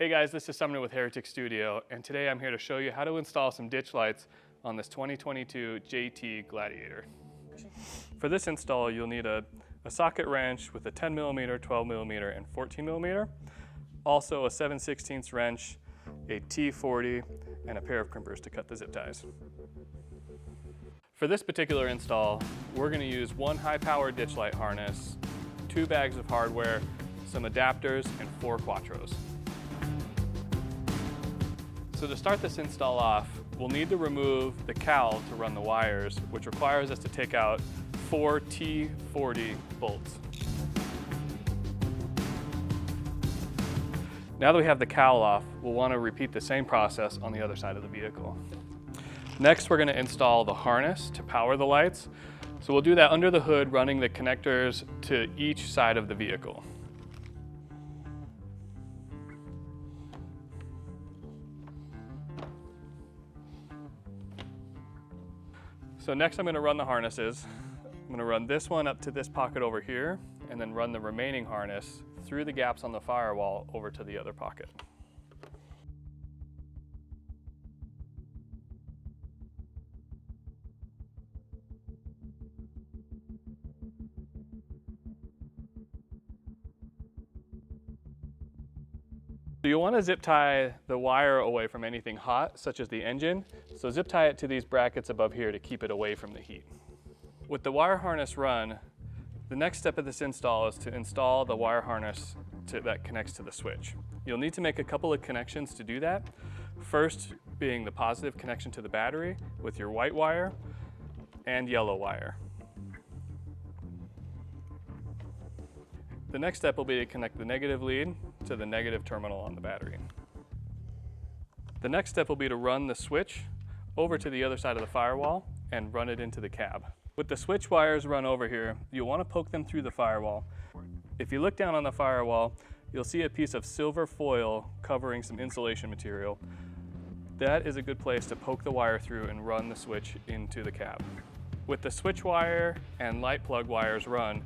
Hey guys, this is Sumner with Heretic Studio, and today I'm here to show you how to install some ditch lights on this 2022 JT Gladiator. For this install, you'll need a socket wrench with a 10mm, 12mm, and 14mm. Also a 7/16 wrench, a T40, and a pair of crimpers to cut the zip ties. For this particular install, we're going to use one high-powered ditch light harness, 2 bags of hardware, some adapters, and 4 quattros. So to start this install off, we'll need to remove the cowl to run the wires, which requires us to take out 4 T40 bolts. Now that we have the cowl off, we'll want to repeat the same process on the other side of the vehicle. Next, we're going to install the harness to power the lights. So we'll do that under the hood, running the connectors to each side of the vehicle. So next I'm going to run the harnesses. I'm going to run this one up to this pocket over here, and then run the remaining harness through the gaps on the firewall over to the other pocket. So you'll want to zip tie the wire away from anything hot, such as the engine. So zip tie it to these brackets above here to keep it away from the heat. With the wire harness run, the next step of this install is to install the wire harness that connects to the switch. You'll need to make a couple of connections to do that. First being the positive connection to the battery with your white wire and yellow wire. The next step will be to connect the negative lead to the negative terminal on the battery. The next step will be to run the switch over to the other side of the firewall and run it into the cab. With the switch wires run over here, you'll want to poke them through the firewall. If you look down on the firewall, you'll see a piece of silver foil covering some insulation material. That is a good place to poke the wire through and run the switch into the cab. With the switch wire and light plug wires run,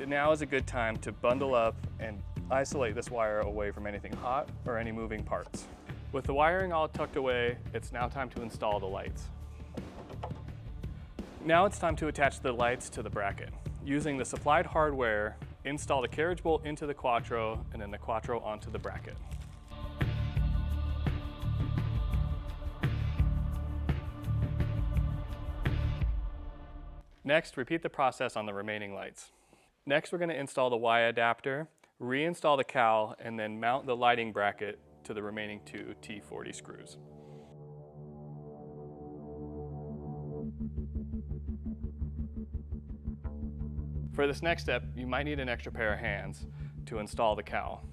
now is a good time to bundle up and isolate this wire away from anything hot or any moving parts. With the wiring all tucked away, it's now time to install the lights. Now it's time to attach the lights to the bracket. Using the supplied hardware, install the carriage bolt into the quattro and then the quattro onto the bracket. Next, repeat the process on the remaining lights. Next, we're going to install the Y adapter, reinstall the cowl, and then mount the lighting bracket to the remaining 2 T40 screws. For this next step, you might need an extra pair of hands to install the cowl.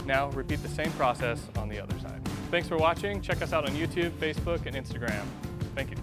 Now repeat the same process on the other side. Thanks for watching. Check us out on YouTube, Facebook, and Instagram. Thank you.